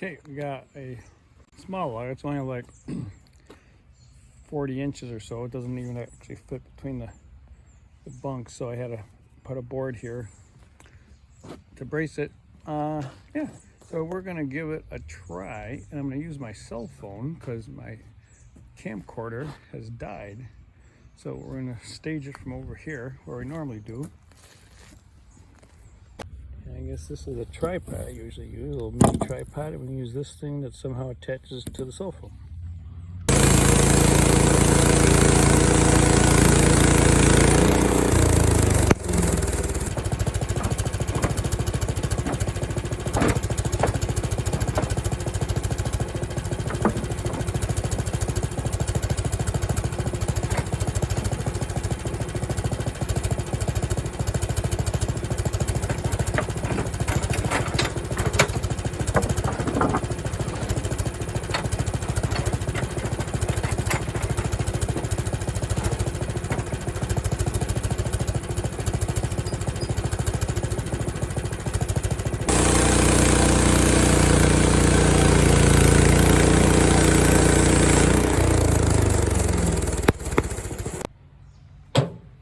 Okay, we got a small log. It's only like 40 inches or so. It doesn't even actually fit between the bunks, so I had to put a board here to brace it. Yeah, so we're gonna give it a try, and I'm gonna use my cell phone because my camcorder has died. So we're gonna stage it from over here where we normally do. And I guess this is a tripod I usually use, a little mini tripod, and we use this thing that somehow attaches to the cell phone.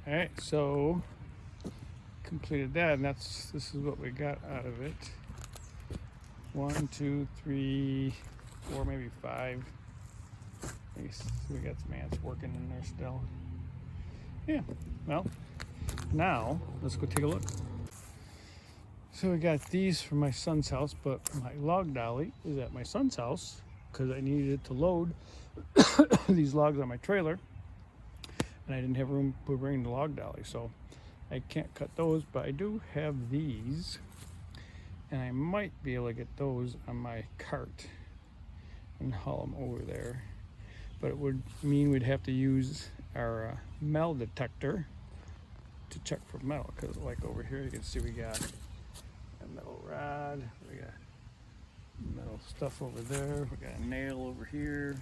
All right, so completed that, and this is what we got out of it. 1, 2, 3, 4, maybe 5. We got some ants working in there still. Yeah, well, now let's go take a look. So we got these from my son's house, but my log dolly is at my son's house because I needed it to load these logs on my trailer. And I didn't have room to bring the log dolly, so I can't cut those, but I do have these, and I might be able to get those on my cart and haul them over there. But it would mean we'd have to use our metal detector to check for metal, because like over here you can see we got a metal rod, we got metal stuff over there, we got a nail over here.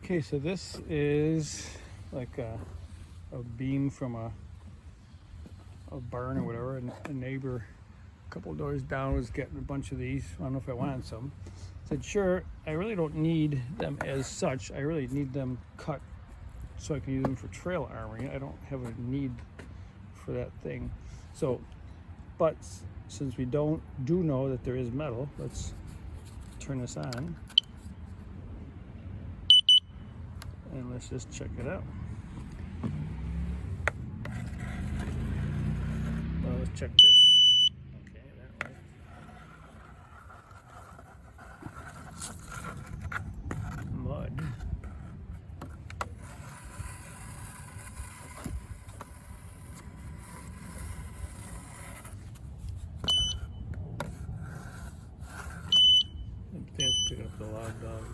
Okay, so this is like a beam from a barn or whatever, and a neighbor a couple doors down was getting a bunch of these. I don't know if I wanted some. I said, sure, I really don't need them as such. I really need them cut so I can use them for trail armoring. I don't have a need for that thing. So, but since we do know that there is metal, let's turn this on. And let's just check it out. Well, let's check this. Okay, that way. Mud. Let's pick up the log dog.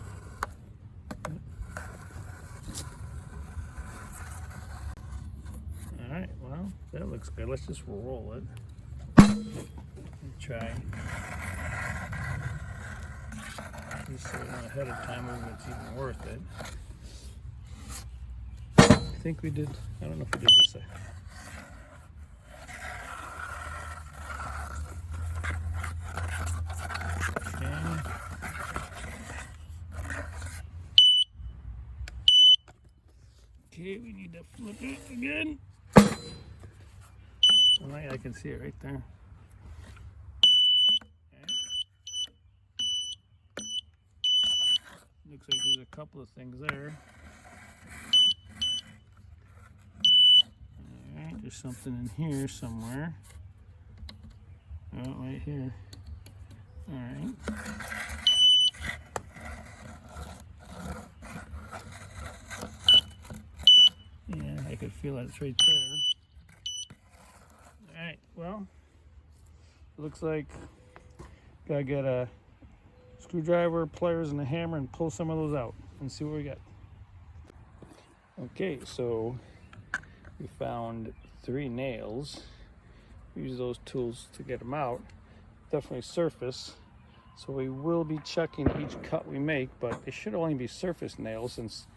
Alright, well, that looks good. Let's just roll it. Try. Just so we know ahead of time when it's even worth it. I think we did. I don't know if we did this. Okay, we need to flip it again. Well, I can see it right there. Okay. Looks like there's a couple of things there. Alright, there's something in here somewhere. Oh, right here. Alright. Yeah, I could feel it. It's right there. Alright, well, it looks like gotta get a screwdriver, pliers, and a hammer and pull some of those out and see what we got. Okay, so we found 3 nails. We use those tools to get them out. Definitely surface. So we will be checking each cut we make, but it should only be surface nails since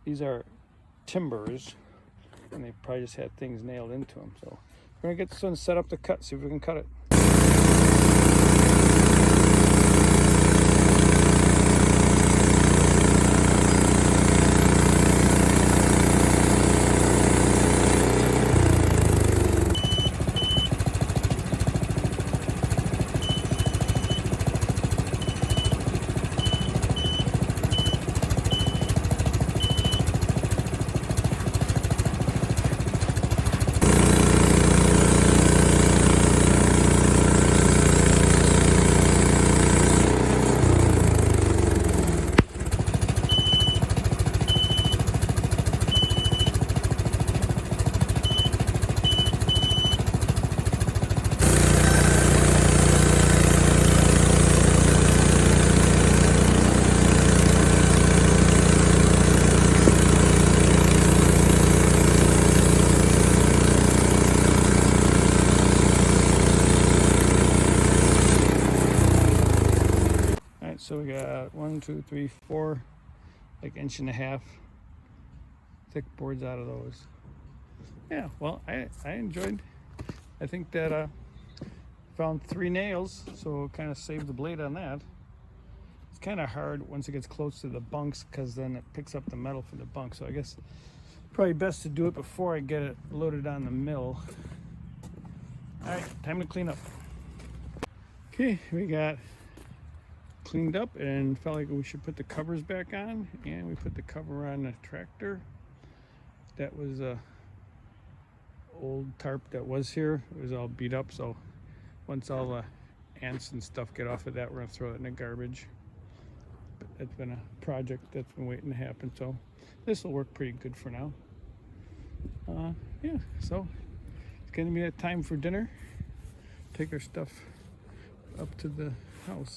these are timbers and they probably just had things nailed into them. So we're gonna get this one set up to cut, see if we can cut it. So we got 1, 2, 3, 4, like 1.5 inch thick boards out of those. Yeah, well, I enjoyed. I think that found 3 nails, so kind of saved the blade on that. It's kind of hard once it gets close to the bunks because then it picks up the metal for the bunk. So I guess probably best to do it before I get it loaded on the mill. All right, time to clean up. Okay, we got cleaned up and felt like we should put the covers back on, and we put the cover on the tractor. That was a old tarp that was here. It was all beat up, so once all the ants and stuff get off of that, we're gonna throw it in the garbage. But it's been a project that's been waiting to happen, so this will work pretty good for now. Yeah, so it's gonna be a time for dinner. Take our stuff up to the house.